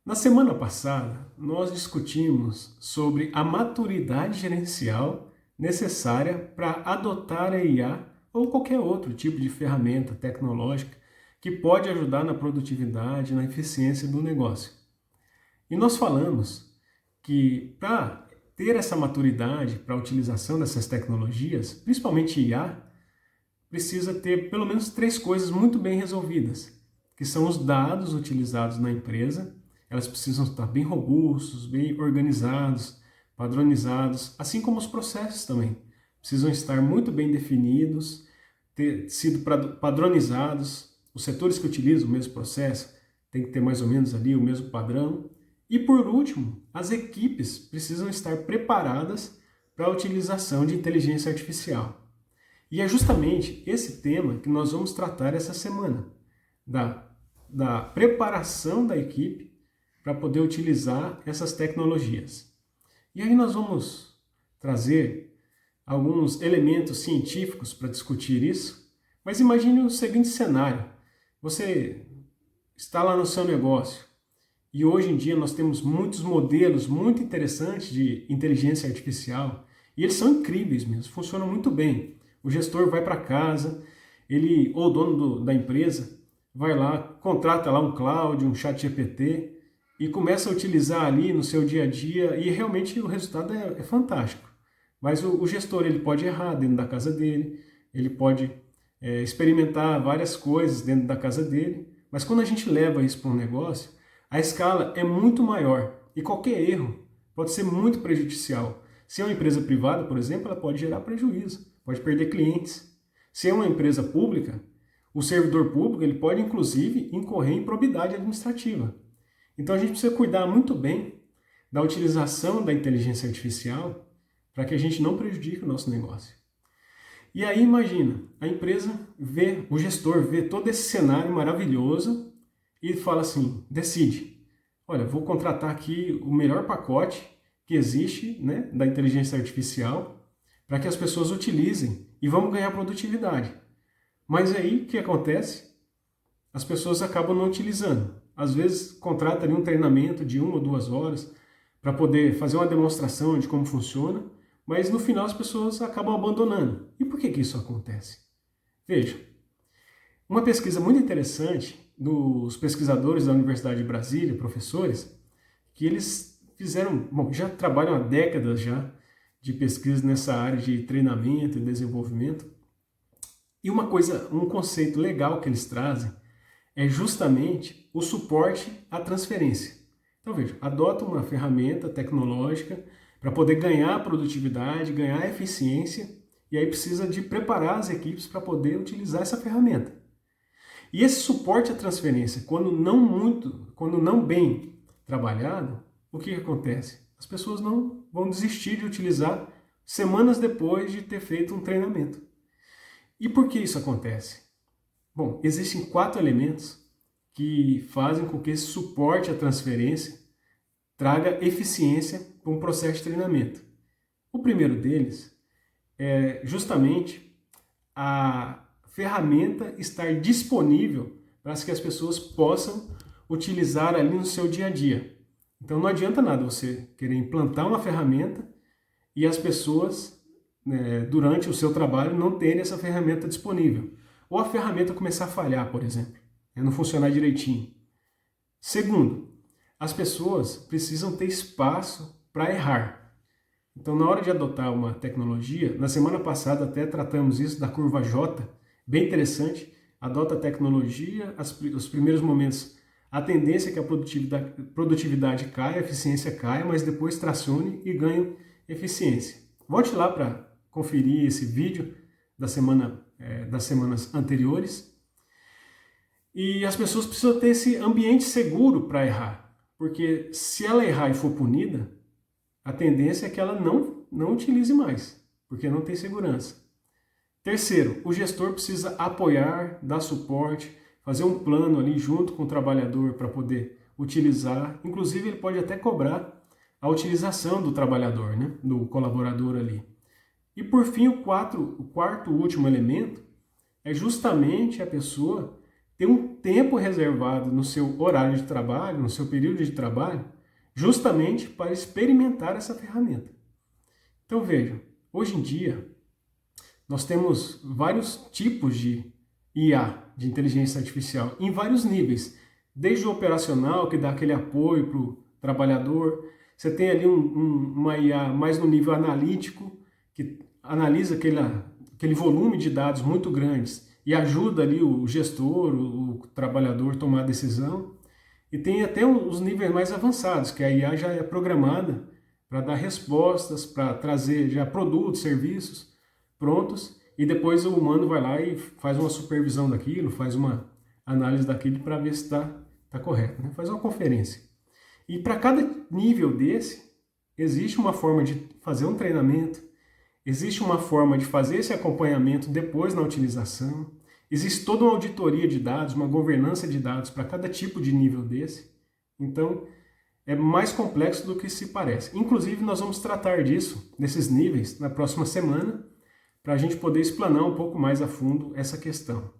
Na semana passada, nós discutimos sobre a maturidade gerencial necessária para adotar a IA ou qualquer outro tipo de ferramenta tecnológica que pode ajudar na produtividade, na eficiência do negócio. E nós falamos que para ter essa maturidade para a utilização dessas tecnologias, principalmente IA, precisa ter pelo menos três coisas muito bem resolvidas, que são os dados utilizados na empresa. Elas precisam estar bem robustos, bem organizados, padronizados, assim como os processos também. Precisam estar muito bem definidos, ter sido padronizados. Os setores que utilizam o mesmo processo têm que ter mais ou menos ali o mesmo padrão. E por último, as equipes precisam estar preparadas para a utilização de inteligência artificial. E é justamente esse tema que nós vamos tratar essa semana, da preparação da equipe para poder utilizar essas tecnologias. E aí nós vamos trazer alguns elementos científicos para discutir isso, mas imagine o seguinte cenário: você está lá no seu negócio e hoje em dia nós temos muitos modelos muito interessantes de inteligência artificial e eles são incríveis mesmo, funcionam muito bem. O gestor vai para casa, ele ou o dono da empresa vai lá, contrata lá um Cloud, um ChatGPT e começa a utilizar ali no seu dia a dia e realmente o resultado é fantástico. Mas o gestor ele pode errar dentro da casa dele, ele pode experimentar várias coisas dentro da casa dele, mas quando a gente leva isso para um negócio, a escala é muito maior e qualquer erro pode ser muito prejudicial. Se é uma empresa privada, por exemplo, ela pode gerar prejuízo, pode perder clientes. Se é uma empresa pública, o servidor público ele pode inclusive incorrer em improbidade administrativa. Então a gente precisa cuidar muito bem da utilização da inteligência artificial para que a gente não prejudique o nosso negócio. E aí imagina, a empresa vê, o gestor vê todo esse cenário maravilhoso e fala assim, decide, olha, vou contratar aqui o melhor pacote que existe, né, da inteligência artificial para que as pessoas utilizem e vamos ganhar produtividade. Mas aí o que acontece? As pessoas acabam não utilizando. Às vezes contrata ali um treinamento de 1 ou 2 horas para poder fazer uma demonstração de como funciona, mas no final as pessoas acabam abandonando. E por que isso acontece? Veja, uma pesquisa muito interessante dos pesquisadores da Universidade de Brasília, professores, que eles fizeram, já trabalham há décadas já de pesquisa nessa área de treinamento e desenvolvimento. E um conceito legal que eles trazem é justamente o suporte à transferência. Então veja, adota uma ferramenta tecnológica para poder ganhar produtividade, ganhar eficiência, e aí precisa de preparar as equipes para poder utilizar essa ferramenta. E esse suporte à transferência, quando não bem trabalhado, o que acontece? As pessoas não vão desistir de utilizar semanas depois de ter feito um treinamento. E por que isso acontece? Bom, existem 4 elementos que fazem com que esse suporte à transferência traga eficiência para um processo de treinamento. O primeiro deles é justamente a ferramenta estar disponível para que as pessoas possam utilizar ali no seu dia a dia. Então não adianta nada você querer implantar uma ferramenta e as pessoas, durante o seu trabalho, não terem essa ferramenta disponível. Ou a ferramenta começar a falhar, por exemplo, não funcionar direitinho. Segundo, as pessoas precisam ter espaço para errar. Então, na hora de adotar uma tecnologia, na semana passada até tratamos isso da curva J, bem interessante, adota a tecnologia, os primeiros momentos, a tendência é que a produtividade caia, a eficiência caia, mas depois tracione e ganhe eficiência. Volte lá para conferir esse vídeo das semanas anteriores. E as pessoas precisam ter esse ambiente seguro para errar, porque se ela errar e for punida, a tendência é que ela não utilize mais, porque não tem segurança. Terceiro, o gestor precisa apoiar, dar suporte, fazer um plano ali junto com o trabalhador para poder utilizar. Inclusive, ele pode até cobrar a utilização do trabalhador, né? Do colaborador ali. E por fim, o quarto último elemento é justamente a pessoa ter um tempo reservado no seu horário de trabalho, no seu período de trabalho, justamente para experimentar essa ferramenta. Então vejam, hoje em dia nós temos vários tipos de IA, de inteligência artificial, em vários níveis, desde o operacional, que dá aquele apoio para o trabalhador, você tem ali uma IA mais no nível analítico, que analisa aquele volume de dados muito grandes e ajuda ali o gestor, o trabalhador a tomar a decisão. E tem até os níveis mais avançados, que a IA já é programada para dar respostas, para trazer já produtos, serviços prontos, e depois o humano vai lá e faz uma supervisão daquilo, faz uma análise daquilo para ver se está correto, né? Faz uma conferência. E para cada nível desse, existe uma forma de fazer um treinamento, existe uma forma de fazer esse acompanhamento depois na utilização, existe toda uma auditoria de dados, uma governança de dados para cada tipo de nível desse. Então, é mais complexo do que se parece. Inclusive, nós vamos tratar disso, desses níveis, na próxima semana, para a gente poder explanar um pouco mais a fundo essa questão.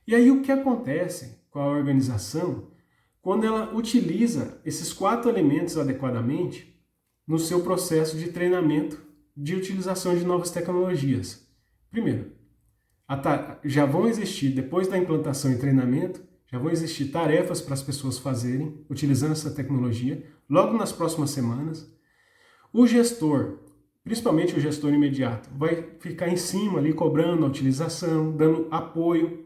E aí, o que acontece com a organização quando ela utiliza esses 4 elementos adequadamente no seu processo de treinamento de utilização de novas tecnologias? Primeiro, já vão existir, depois da implantação e treinamento, já vão existir tarefas para as pessoas fazerem, utilizando essa tecnologia, logo nas próximas semanas. O gestor, principalmente o gestor imediato, vai ficar em cima ali, cobrando a utilização, dando apoio.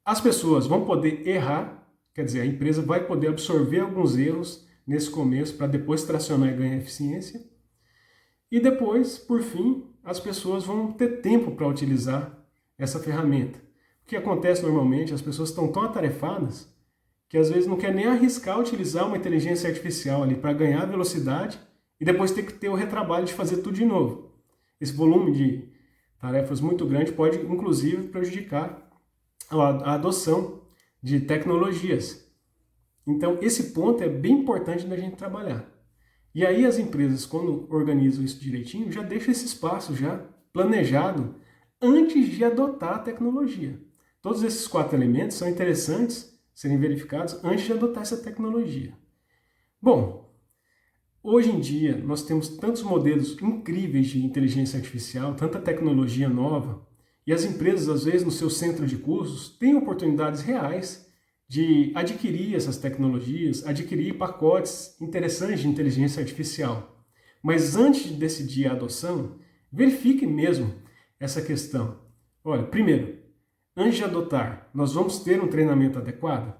As pessoas vão poder errar, quer dizer, a empresa vai poder absorver alguns erros nesse começo, para depois tracionar e ganhar eficiência. E depois, por fim, as pessoas vão ter tempo para utilizar essa ferramenta. O que acontece normalmente, as pessoas estão tão atarefadas que às vezes não quer nem arriscar utilizar uma inteligência artificial ali para ganhar velocidade e depois ter que ter o retrabalho de fazer tudo de novo. Esse volume de tarefas muito grande pode, inclusive, prejudicar a adoção de tecnologias. Então, esse ponto é bem importante da gente trabalhar. E aí as empresas, quando organizam isso direitinho, já deixam esse espaço já planejado antes de adotar a tecnologia. Todos esses 4 elementos são interessantes serem verificados antes de adotar essa tecnologia. Bom, hoje em dia nós temos tantos modelos incríveis de inteligência artificial, tanta tecnologia nova, e as empresas, às vezes, no seu centro de cursos, têm oportunidades reais de adquirir essas tecnologias, adquirir pacotes interessantes de inteligência artificial. Mas antes de decidir a adoção, verifique mesmo essa questão. Olha, primeiro, antes de adotar, nós vamos ter um treinamento adequado?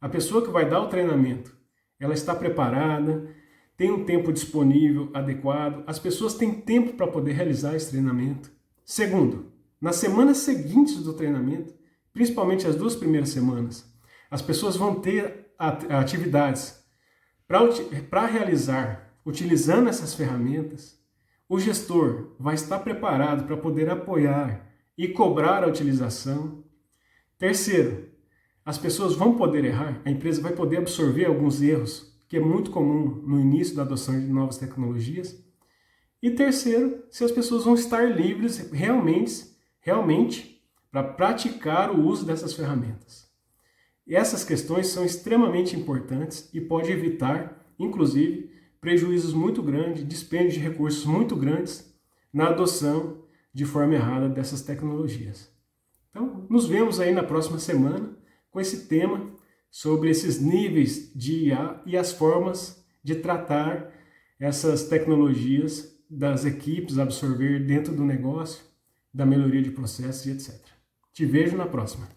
A pessoa que vai dar o treinamento, ela está preparada, tem um tempo disponível adequado, as pessoas têm tempo para poder realizar esse treinamento. Segundo, nas semanas seguintes do treinamento, principalmente as 2 primeiras semanas, as pessoas vão ter atividades para realizar utilizando essas ferramentas. O gestor vai estar preparado para poder apoiar e cobrar a utilização. Terceiro, as pessoas vão poder errar, a empresa vai poder absorver alguns erros, que é muito comum no início da adoção de novas tecnologias. E terceiro, se as pessoas vão estar livres realmente para praticar o uso dessas ferramentas. E essas questões são extremamente importantes e pode evitar, inclusive, prejuízos muito grandes, dispêndio de recursos muito grandes na adoção de forma errada dessas tecnologias. Então, nos vemos aí na próxima semana com esse tema sobre esses níveis de IA e as formas de tratar essas tecnologias das equipes, absorver dentro do negócio, da melhoria de processos e etc. Te vejo na próxima.